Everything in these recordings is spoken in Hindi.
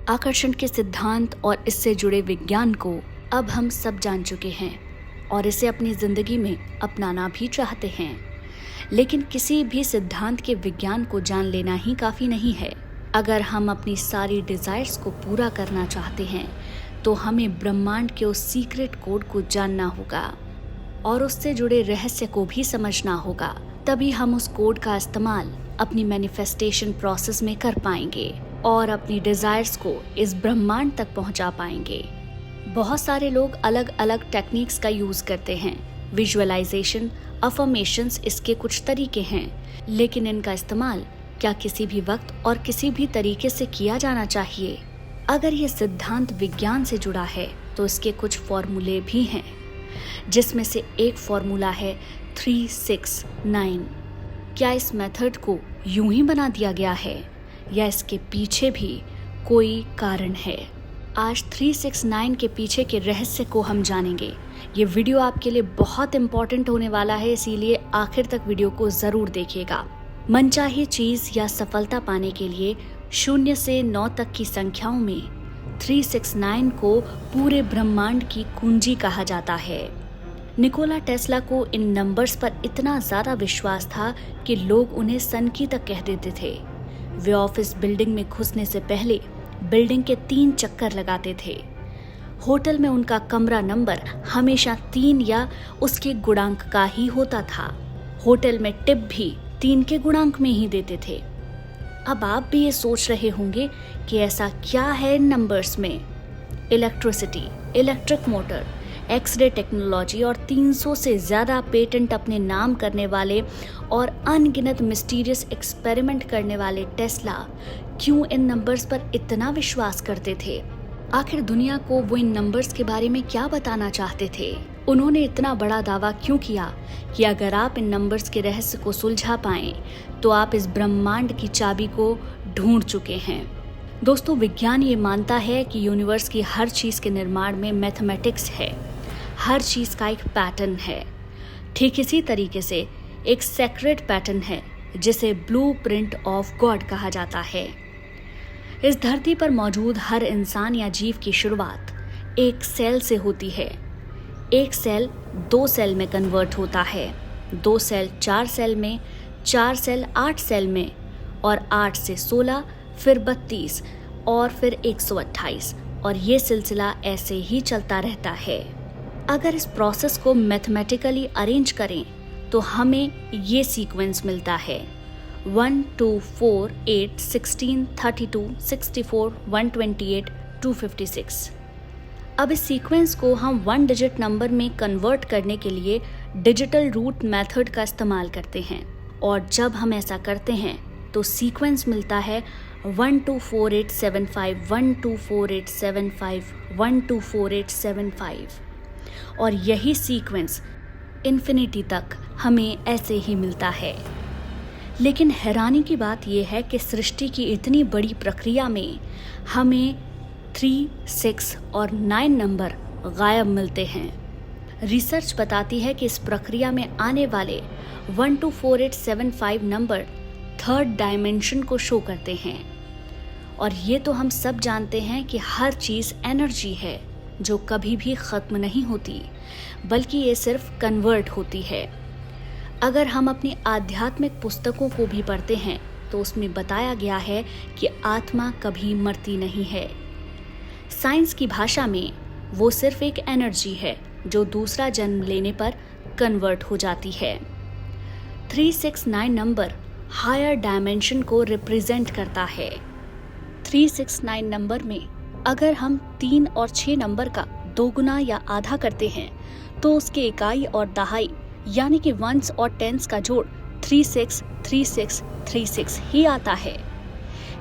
आकर्षण के सिद्धांत और इससे जुड़े विज्ञान को अब हम सब जान चुके हैं और इसे अपनी जिंदगी में अपनाना भी चाहते हैं। लेकिन किसी भी सिद्धांत के विज्ञान को जान लेना ही काफी नहीं है। अगर हम अपनी सारी डिजायर्स को पूरा करना चाहते हैं तो हमें ब्रह्मांड के उस सीक्रेट कोड को जानना होगा और उससे जुड़े रहस्य को भी समझना होगा। तभी हम उस कोड का इस्तेमाल अपनी मैनिफेस्टेशन प्रोसेस में कर पाएंगे और अपनी डिजायर्स को इस ब्रह्मांड तक पहुंचा पाएंगे। बहुत सारे लोग अलग अलग टेक्निक्स का यूज करते हैं। विजुअलाइजेशन, अफर्मेशंस इसके कुछ तरीके हैं, लेकिन इनका इस्तेमाल क्या किसी भी वक्त और किसी भी तरीके से किया जाना चाहिए? अगर ये सिद्धांत विज्ञान से जुड़ा है तो इसके कुछ फॉर्मूले भी हैं, जिसमें से एक फॉर्मूला है 369। क्या इस मेथड को यूं ही बना दिया गया है या इसके पीछे भी कोई कारण है? आज 369 के पीछे के रहस्य को हम जानेंगे। ये वीडियो आपके लिए बहुत इम्पोर्टेंट होने वाला है, इसीलिए आखिर तक वीडियो को जरूर देखिएगा। मनचाही चीज या सफलता पाने के लिए 0 से 9 तक की संख्याओं में 369 को पूरे ब्रह्मांड की कुंजी कहा जाता है। निकोला टेस्ला को इन नंबर्स पर इतना ज्यादा विश्वास था कि लोग उन्हें सनकी तक कह देते थे। वे ऑफिस बिल्डिंग में घुसने से पहले बिल्डिंग के 3 चक्कर लगाते थे। होटल में उनका कमरा नंबर हमेशा 3 या उसके गुणांक का ही होता था। होटल में टिप भी 3 के गुणांक में ही देते थे। अब आप भी ये सोच रहे होंगे कि ऐसा क्या है इन नंबर्स में? Electricity, electric motor, x ray technology और 300 से ज़्यादा पेटेंट अपने नाम करने वाले और अनगिनत मिस्टीरियस एक्सपेरिमेंट करने वाले टेस्ला क्यों इन नंबर्स पर इतना विश्वास करते थे? आखिर दुनिया को वो इन नंबर्स के बारे में क्या बताना चाहते थे? उन्होंने इतना बड़ा दावा क्यों किया कि अगर आप इन नंबर्स के रहस्य को सुलझा पाएं तो आप इस ब्रह्मांड की चाबी को ढूंढ चुके हैं। दोस्तों, विज्ञान ये मानता है कि यूनिवर्स की हर चीज के निर्माण में मैथमेटिक्स है। हर चीज का एक पैटर्न है। ठीक इसी तरीके से एक सेक्रेट पैटर्न है जिसे ब्लूप्रिंट ऑफ गॉड कहा जाता है। इस धरती पर मौजूद हर इंसान या जीव की शुरुआत एक सेल से होती है। एक सेल 2 सेल में कन्वर्ट होता है, 2 सेल 4 सेल में, 4 सेल 8 सेल में और 8 से 16, फिर 32 और फिर 128 और ये सिलसिला ऐसे ही चलता रहता है। अगर इस प्रोसेस को मैथमेटिकली अरेंज करें तो हमें ये सीक्वेंस मिलता है 1 2 4 8 16 32 64 128 256। अब इस सीक्वेंस को हम 1 डिजिट नंबर में कन्वर्ट करने के लिए डिजिटल रूट मेथड का इस्तेमाल करते हैं और जब हम ऐसा करते हैं तो सीक्वेंस मिलता है 124875 124875 124875 और यही सीक्वेंस इन्फिनिटी तक हमें ऐसे ही मिलता है। लेकिन हैरानी की बात यह है कि सृष्टि की इतनी बड़ी प्रक्रिया में हमें 3, 6 और 9 नंबर गायब मिलते हैं। रिसर्च बताती है कि इस प्रक्रिया में आने वाले 124875 नंबर 3rd डायमेंशन को शो करते हैं। और ये तो हम सब जानते हैं कि हर चीज़ एनर्जी है जो कभी भी ख़त्म नहीं होती, बल्कि ये सिर्फ कन्वर्ट होती है। अगर हम अपनी आध्यात्मिक पुस्तकों को भी पढ़ते हैं तो उसमें बताया गया है कि आत्मा कभी मरती नहीं है। साइंस की भाषा में वो सिर्फ एक एनर्जी है जो दूसरा जन्म लेने पर कन्वर्ट हो जाती है। 369 नंबर हायर डायमेंशन को रिप्रेजेंट करता है। 369 नंबर में अगर हम 3 और 6 नंबर का दोगुना या आधा करते हैं तो उसके इकाई और दहाई यानी कि वंस और टेंस का जोड़ 363636 ही आता है।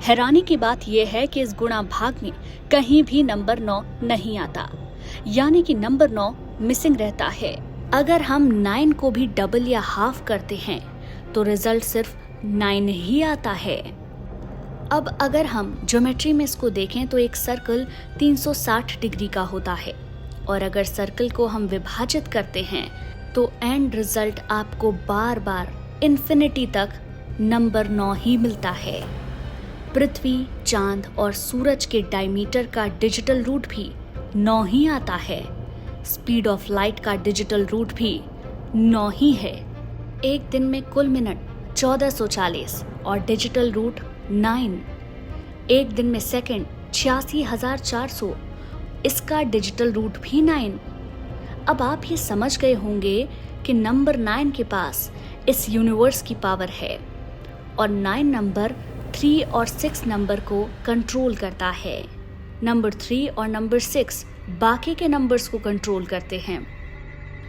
हैरानी की बात यह है कि इस गुणा भाग में कहीं भी नंबर 9 नहीं आता, यानी कि नंबर 9 मिसिंग रहता है। अगर हम 9 को भी डबल या हाफ करते हैं तो रिजल्ट सिर्फ 9 ही आता है। अब अगर हम ज्योमेट्री में इसको देखें तो एक सर्कल 360 डिग्री का होता है और अगर सर्कल को हम विभाजित करते हैं तो एंड रिजल्ट आपको बार बार इन्फिनिटी तक नंबर 9 ही मिलता है। पृथ्वी, चांद और सूरज के डायमीटर का डिजिटल रूट भी 9 ही आता है। स्पीड ऑफ लाइट का डिजिटल रूट भी 9 ही है। एक दिन में कुल मिनट 1440 और डिजिटल रूट 9। एक दिन में सेकंड 86,400, इसका डिजिटल रूट भी 9। अब आप ये समझ गए होंगे कि नंबर 9 के पास इस यूनिवर्स की पावर है और 9 नंबर 3 और 6 नंबर को कंट्रोल करता है। नंबर 3 और नंबर 6 बाकी के नंबर्स को कंट्रोल करते हैं।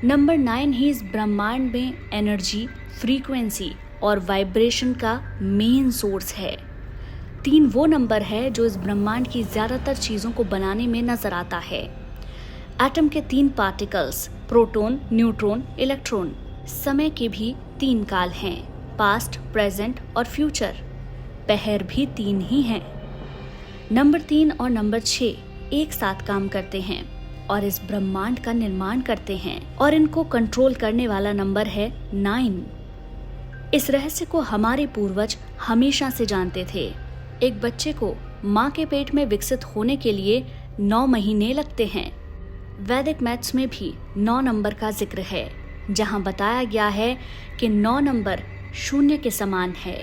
नंबर 9 ही इस ब्रह्मांड में एनर्जी, फ्रीक्वेंसी और वाइब्रेशन का मेन सोर्स है। 3 वो नंबर है जो इस ब्रह्मांड की ज़्यादातर चीज़ों को बनाने में नजर आता है। एटम के 3 पार्टिकल्स, प्रोटॉन, न्यूट्रॉन, इलेक्ट्रॉन। समय के भी 3 काल हैं, पास्ट, प्रेजेंट और फ्यूचर। पहर भी 3 ही हैं। नंबर 3 और नंबर 6 एक साथ काम करते हैं और इस ब्रह्मांड का निर्माण करते हैं और इनको कंट्रोल करने वाला नंबर है 9। इस रहस्य को हमारे पूर्वज हमेशा से जानते थे। एक बच्चे को माँ के पेट में विकसित होने के लिए 9 महीने लगते हैं। वैदिक मैथ्स में भी 9 नंबर का जिक्र है, जहाँ बताया गया है कि 9 नंबर 0 के समान है।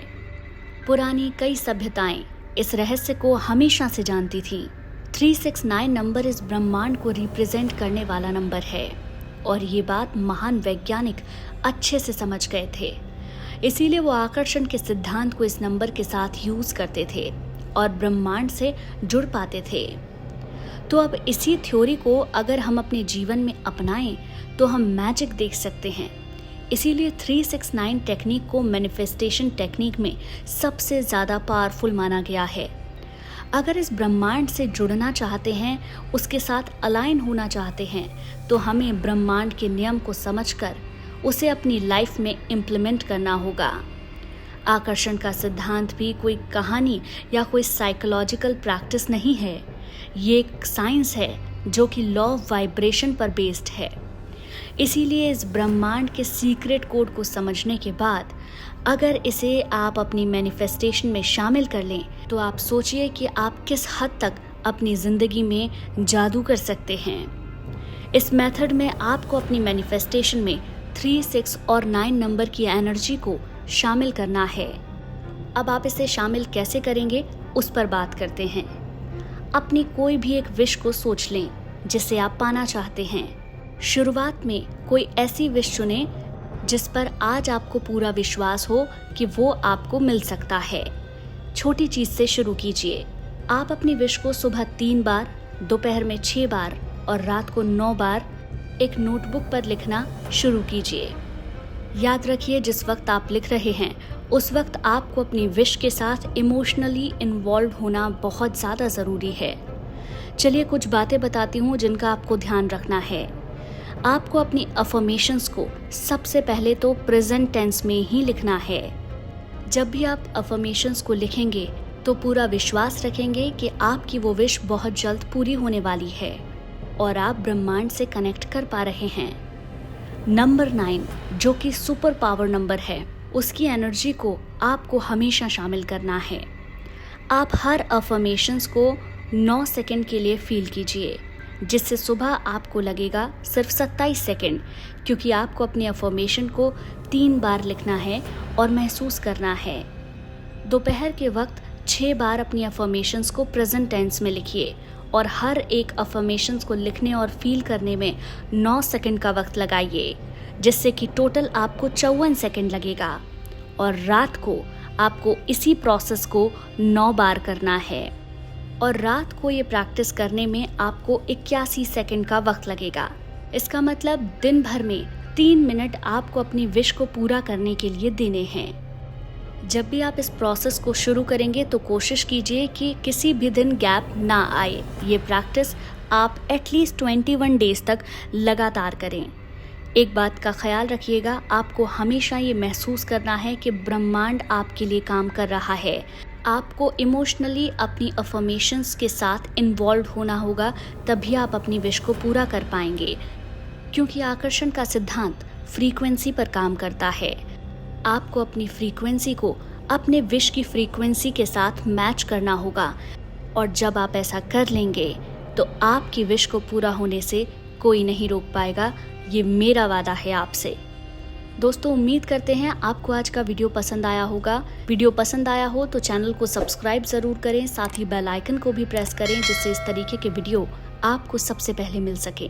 पुरानी कई सभ्यताएं इस रहस्य को हमेशा से जानती थीं। 369 नंबर इस ब्रह्मांड को रिप्रेजेंट करने वाला नंबर है और ये बात महान वैज्ञानिक अच्छे से समझ गए थे। इसीलिए वो आकर्षण के सिद्धांत को इस नंबर के साथ यूज करते थे और ब्रह्मांड से जुड़ पाते थे। तो अब इसी थ्योरी को अगर हम अपने जीवन में अपनाएं तो हम मैजिक देख सकते हैं। इसीलिए 369 टेक्निक को मैनिफेस्टेशन टेक्निक में सबसे ज़्यादा पावरफुल माना गया है। अगर इस ब्रह्मांड से जुड़ना चाहते हैं, उसके साथ अलाइन होना चाहते हैं, तो हमें ब्रह्मांड के नियम को समझकर उसे अपनी लाइफ में इम्प्लीमेंट करना होगा। आकर्षण का सिद्धांत भी कोई कहानी या कोई साइकोलॉजिकल प्रैक्टिस नहीं है। ये एक साइंस है जो कि लॉ ऑफ वाइब्रेशन पर बेस्ड है। इसीलिए इस ब्रह्मांड के सीक्रेट कोड को समझने के बाद अगर इसे आप अपनी मैनिफेस्टेशन में शामिल कर लें तो आप सोचिए कि आप किस हद तक अपनी ज़िंदगी में जादू कर सकते हैं। इस मेथड में आपको अपनी मैनिफेस्टेशन में 3, 6 और 9 नंबर की एनर्जी को शामिल करना है। अब आप इसे शामिल कैसे करेंगे उस पर बात करते हैं। अपनी कोई भी एक विश को सोच लें जिसे आप पाना चाहते हैं। शुरुआत में कोई ऐसी विश चुनें जिस पर आज आपको पूरा विश्वास हो कि वो आपको मिल सकता है। छोटी चीज से शुरू कीजिए। आप अपनी विश को सुबह 3 बार, दोपहर में 6 बार और रात को 9 बार एक नोटबुक पर लिखना शुरू कीजिए। याद रखिए, जिस वक्त आप लिख रहे हैं उस वक्त आपको अपनी विश के साथ इमोशनली इन्वॉल्व होना बहुत ज़्यादा ज़रूरी है। चलिए कुछ बातें बताती हूँ जिनका आपको ध्यान रखना है। आपको अपनी अफर्मेशंस को सबसे पहले तो प्रेजेंट टेंस में ही लिखना है। जब भी आप अफर्मेशंस को लिखेंगे तो पूरा विश्वास रखेंगे कि आपकी वो विश बहुत जल्द पूरी होने वाली है और आप ब्रह्मांड से कनेक्ट कर पा रहे हैं। नंबर 9 जो कि सुपर पावर नंबर है, उसकी एनर्जी को आपको हमेशा शामिल करना है। आप हर अफर्मेशंस को 9 सेकंड के लिए फील कीजिए, जिससे सुबह आपको लगेगा सिर्फ 27 सेकंड, क्योंकि आपको अपनी अफर्मेशन को 3 बार लिखना है और महसूस करना है। दोपहर के वक्त 6 बार अपनी अफर्मेशंस को प्रेजेंट टेंस में लिखिए और हर एक अफर्मेशंस को लिखने और फील करने में 9 सेकंड का वक्त लगाइए, जिससे कि टोटल आपको 54 सेकंड लगेगा। और रात को आपको इसी प्रोसेस को 9 बार करना है और रात को ये प्रैक्टिस करने में आपको 81 सेकंड का वक्त लगेगा। इसका मतलब दिन भर में 3 मिनट आपको अपनी विश को पूरा करने के लिए देने हैं। जब भी आप इस प्रोसेस को शुरू करेंगे तो कोशिश कीजिए कि किसी भी दिन गैप ना आए। ये प्रैक्टिस आप एटलीस्ट 21 डेज तक लगातार करें। एक बात का ख्याल रखिएगा, आपको हमेशा ये महसूस करना है कि ब्रह्मांड आपके लिए काम कर रहा है। आपको इमोशनली अपनी अफर्मेशंस के साथ इन्वॉल्व होना होगा, तभी आप अपनी विश को पूरा कर पाएंगे, क्योंकि आकर्षण का सिद्धांत फ्रीक्वेंसी पर काम करता है। आपको अपनी फ्रीक्वेंसी को अपने विश की फ्रीक्वेंसी के साथ मैच करना होगा। और जब आप ऐसा कर लेंगे तो आपकी विश को पूरा होने से कोई नहीं रोक पाएगा। ये मेरा वादा है आपसे। दोस्तों, उम्मीद करते हैं आपको आज का वीडियो पसंद आया होगा। वीडियो पसंद आया हो तो चैनल को सब्सक्राइब ज़रूर करें, साथ ही बेल आइकन को भी प्रेस करें, जिससे इस तरीके के वीडियो आपको सबसे पहले मिल सके।